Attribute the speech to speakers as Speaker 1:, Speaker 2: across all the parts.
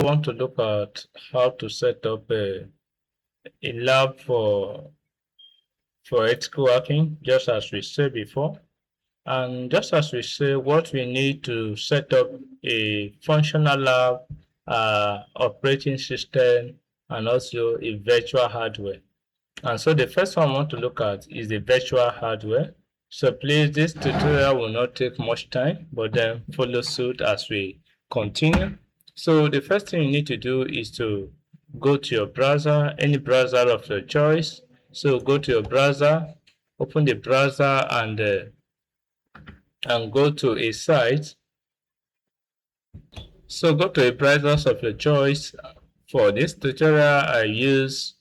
Speaker 1: want to look at how to set up a lab for ethical hacking, just as we said before. And just as we say, what we need to set up a functional lab, operating system, and also a virtual hardware. And so the first one I want to look at is the virtual hardware. So please, this tutorial will not take much time, but then follow suit as we continue. So the first thing you need to do is to go to your browser, any browser of your choice. So go to your browser, open the browser and go to a site. So go to a browser of your choice. For this tutorial, I use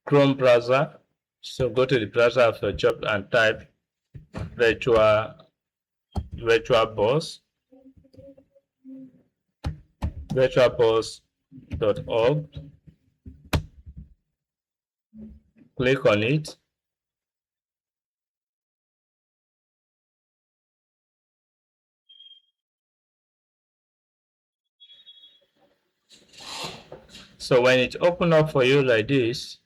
Speaker 1: Chrome browser. So go to the browser of your choice and type virtualbox.org. Click on it. So when it opens up for you like this,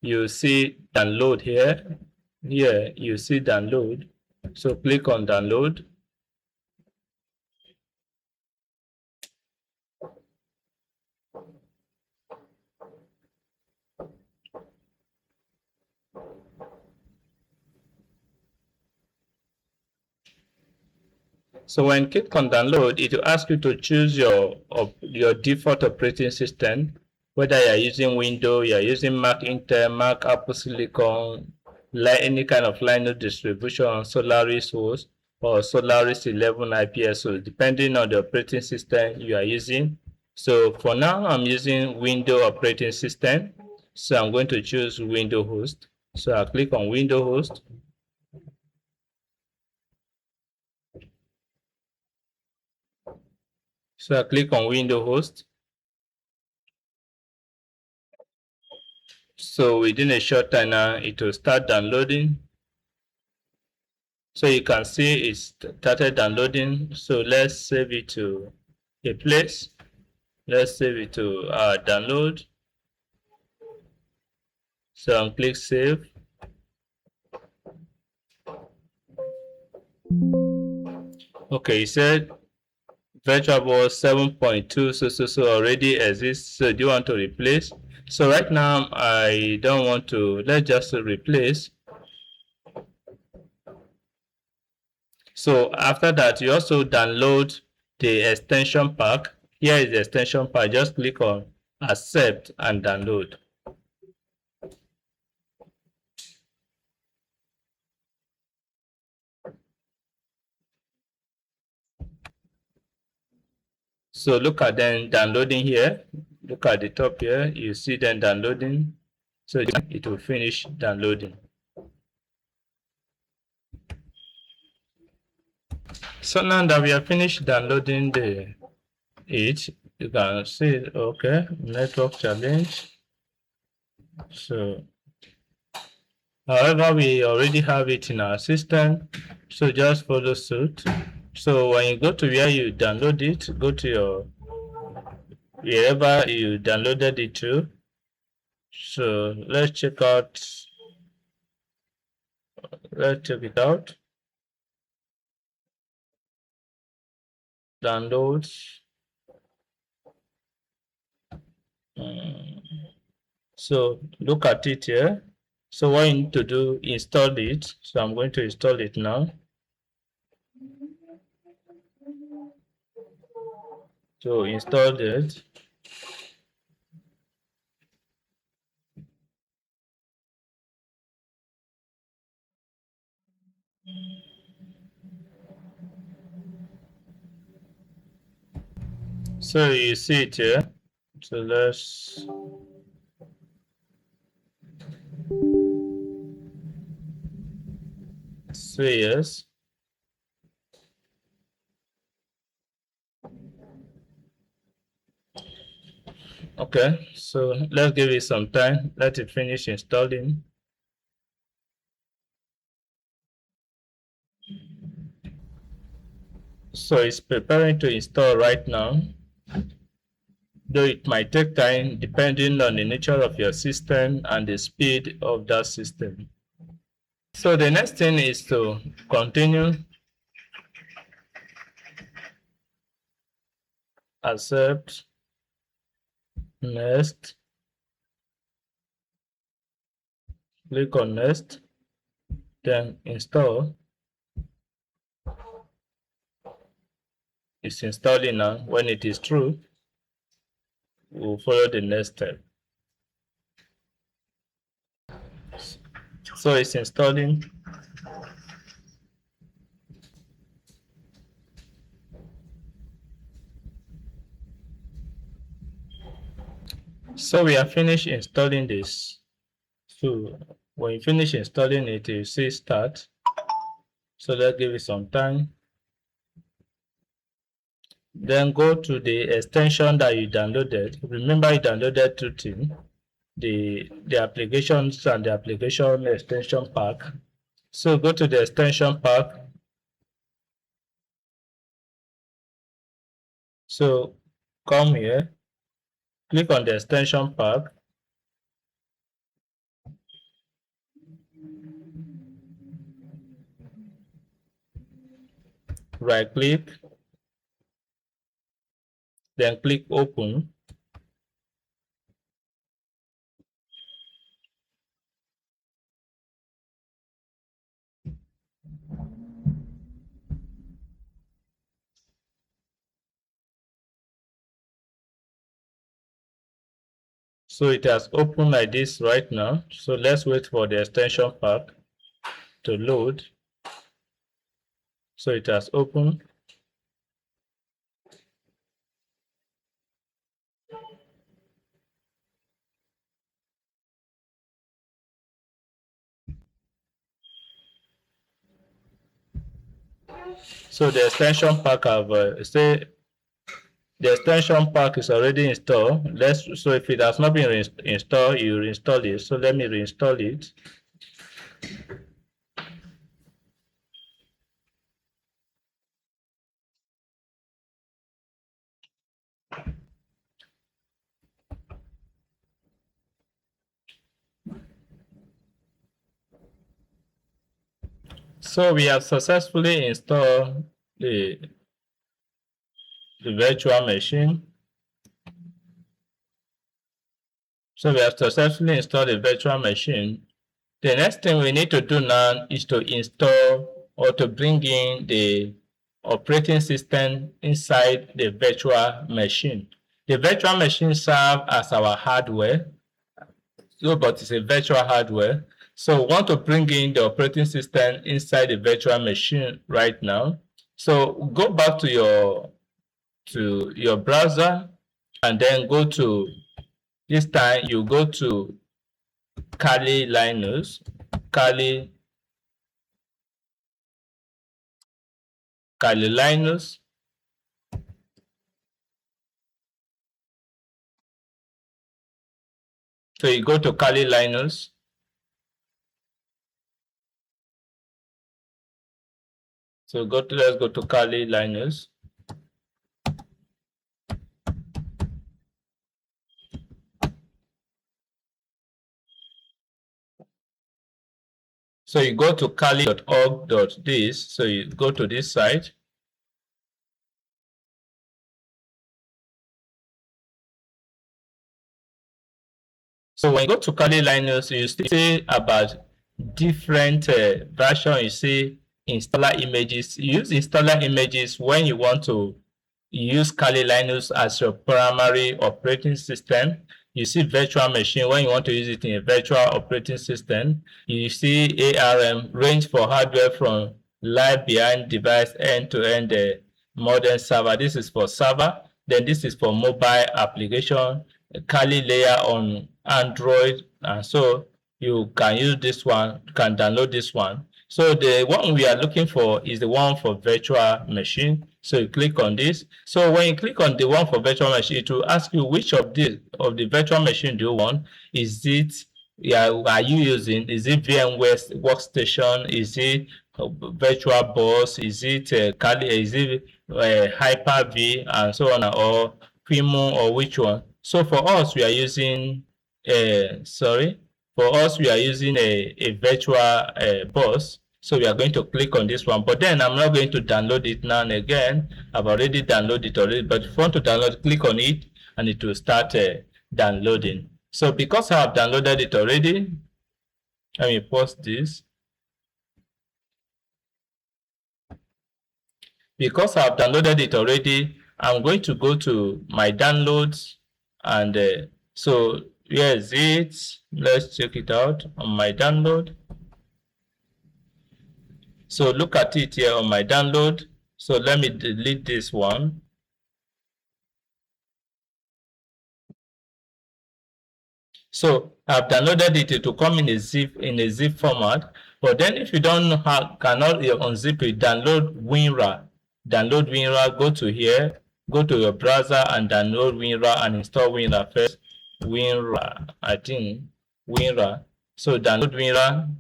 Speaker 1: you see download here. Here you see download. So click on download. So when you click on download, it will ask you to choose your default operating system, whether you are using Windows, you are using Mac Intel, Mac Apple Silicon, any kind of Linux distribution, Solaris host, or Solaris 11 IPS, so depending on the operating system you are using. So for now, I'm using Windows operating system, so I'm going to choose Windows host. So I'll click on Windows host. So I click on Windows host. So within a short time now, it will start downloading. So you can see it started downloading. So let's save it to a place. Let's save it to download. So I'll click save. Okay, it said VirtualBox 7.2 so already exists. So do you want to replace? So right now I don't want to. Let's just replace. So after that, you also download the extension pack. Here is the extension pack. Just click on accept and download. So look at them downloading here. Look at the top here. You see them downloading. So it will finish downloading. So now that we have finished downloading it, you can see, okay, network challenge. So, however, we already have it in our system. So just follow suit. So when you go to where you download it, go to your wherever you downloaded it to. So let's check out. Let's check it out. Downloads. So look at it here. So what you need to do, install it. So I'm going to install it now. So install it. So you see it here. So let's say yes. Okay, so let's give it some time. Let it finish installing. So it's preparing to install right now. though it might take time depending on the nature of your system and the speed of that system. So the next thing is to continue, accept, next, click on next, then install. It's installing now. When it is true, we'll follow the next step. So it's installing. So we are finished installing this. So when you finish installing it, you see start. So let's give it some time. Then go to the extension that you downloaded. Remember you downloaded two things, the applications and the application extension pack. So go to the extension pack. So come here, click on the extension pack. Right click, then click open. So it has opened like this right now. So let's wait for the extension pack to load. So it has opened. So the extension pack the extension pack is already installed. So if it has not been installed, you reinstall it. So let me reinstall it. So we have successfully installed the virtual machine. So we have successfully installed the virtual machine. The next thing we need to do now is to install or to bring in the operating system inside the virtual machine. The virtual machine serves as our hardware, but it's a virtual hardware. So we want to bring in the operating system inside the virtual machine right now. So go back to your browser and then go to, this time you go to Kali Linux, Kali Linux. So you go to Kali Linux. So let's go to Kali Linux. So you go to kali.org.this. So you go to this site. So when you go to Kali Linux, you see about different versions. You see installer images. You use installer images when you want to use Kali Linux as your primary operating system. You see virtual machine when you want to use it in a virtual operating system. You see ARM, range for hardware from live behind device end-to-end modern server. This is for server. Then this is for mobile application, Kali layer on Android. And so you can use this one, you can download this one. So the one we are looking for is the one for virtual machine. So you click on this. So when you click on the one for virtual machine, it will ask you which of the virtual machine do you want. Is it, are you using, is it VMware workstation? Is it virtual boss? Is it Kali? Is it Hyper-V and so on, or Quimo or which one? So for us, we are using for us, we are using a virtual bus. So we are going to click on this one, but then I'm not going to download it now and again. I've already downloaded it already, but if you want to download, click on it and it will start downloading. So because I have downloaded it already, let me pause this. Because I've downloaded it already, I'm going to go to my downloads and so where is it? Let's check it out on my download. So look at it here on my download. So let me delete this one. So I've downloaded it to come in a zip format. But then if you don't cannot unzip it, download WinRAR. Download WinRAR, go to here, go to your browser and download WinRAR and install WinRAR first. WinRAR, I think WinRAR. So download WinRAR.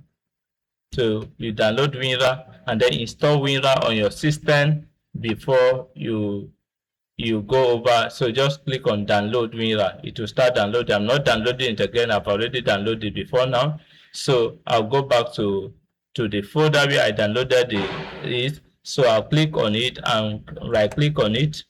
Speaker 1: So you download WinRAR and then install WinRAR on your system before you go over. So just click on download WinRAR. It will start downloading. I'm not downloading it again. I've already downloaded before now. So I'll go back to the folder where I downloaded it. So I'll click on it and right click on it.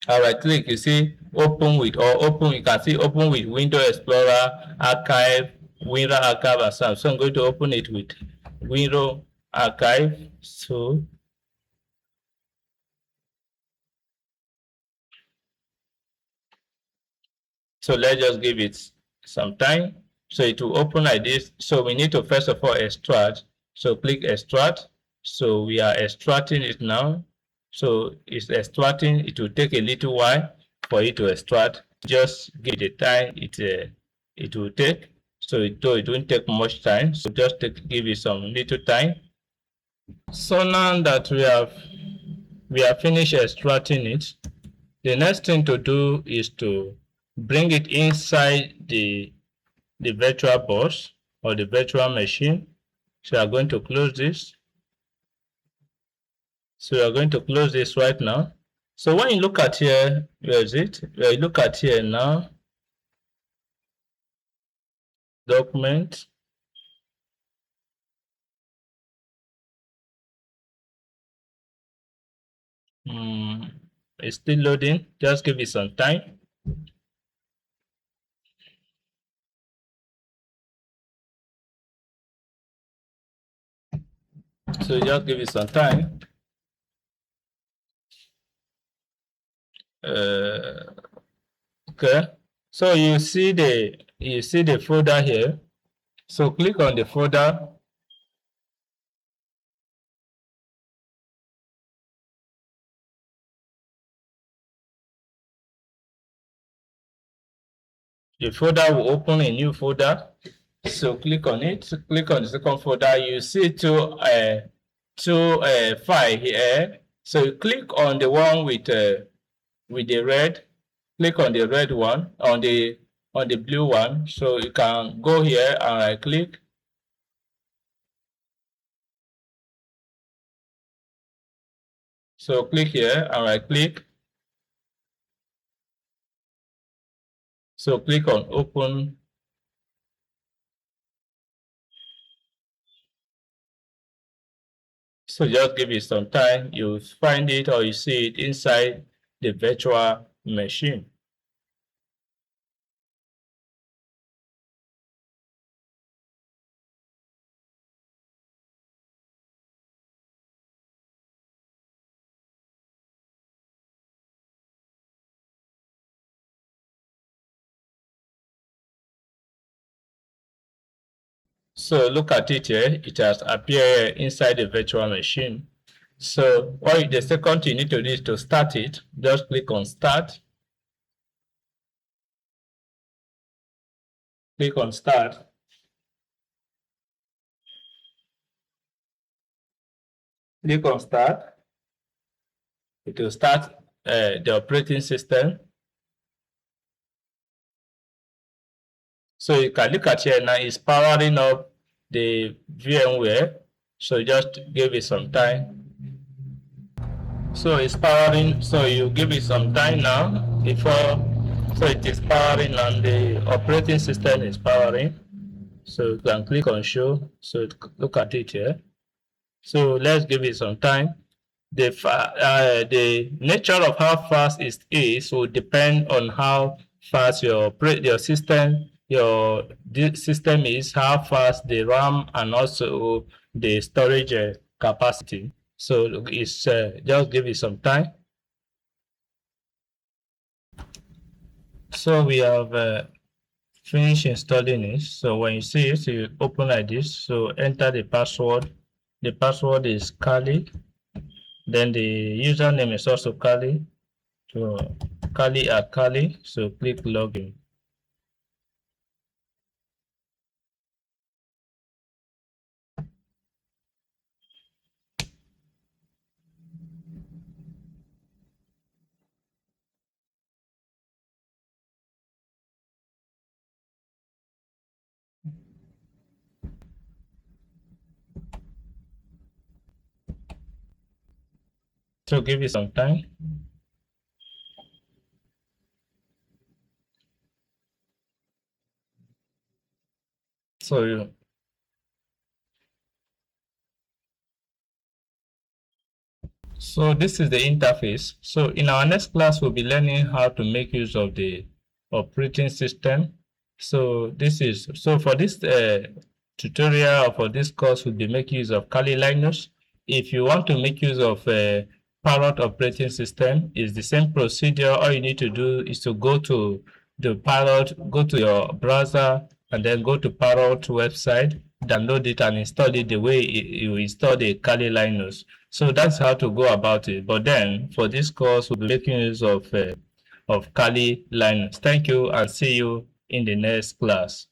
Speaker 1: I'll right click, you see open with or open, you can see open with Window Explorer, Archive, WinRAR Archive and so on. So I'm going to open it with WinRAR Archive. So let's just give it some time. So it will open like this. So we need to first of all extract. So click extract. So we are extracting it now. So it's extracting. It will take a little while for it to extract. Just give it the time it will take. So it won't take much time. So just give it some little time. So now that we have finished extracting it, the next thing to do is to bring it inside the virtual bus or the virtual machine. So we are going to close this. So we are going to close this right now. So when you look at here, where is it? When you look at here now, document. It's still loading. Just give it some time. So just give it some time. Okay. So you see the folder here. So click on the folder. The folder will open a new folder. So click on it. Click on the second folder. You see two file here. So you click on the one with the red. Click on the red one, on the blue one. So you can go here and right click. So click here and right click. So click on open. So just give it some time. You'll find it or you see it inside the virtual machine. So look at it here. It has appeared inside the virtual machine. So the second thing you need to do is to start it. Just click on start. Click on start. Click on start. It will start the operating system. So you can look at here now, it's powering up the VMware. So just give it some time. So it's powering. So you give it some time now before. So it is powering and the operating system is powering. So you can click on show. So look at it here. So let's give it some time. The nature of how fast it is will depend on how fast your system is, how fast the RAM and also the storage capacity. So it's just give it some time. So we have finished installing it. So when you see it, you open like this. So enter the password. The password is Kali. Then the username is also Kali. So Kali at Kali. So click login. So give it some time. So this is the interface. So in our next class, we'll be learning how to make use of the operating system. So for this tutorial or for this course, we'll be making use of Kali Linux. If you want to make use of Parrot operating system, it's the same procedure. All you need to do is to go to the Parrot, go to your browser, and then go to Parrot website, download it and install it the way you install the Kali Linux. So that's how to go about it. But then for this course, we'll be making use of Kali Linux. Thank you and see you in the next class.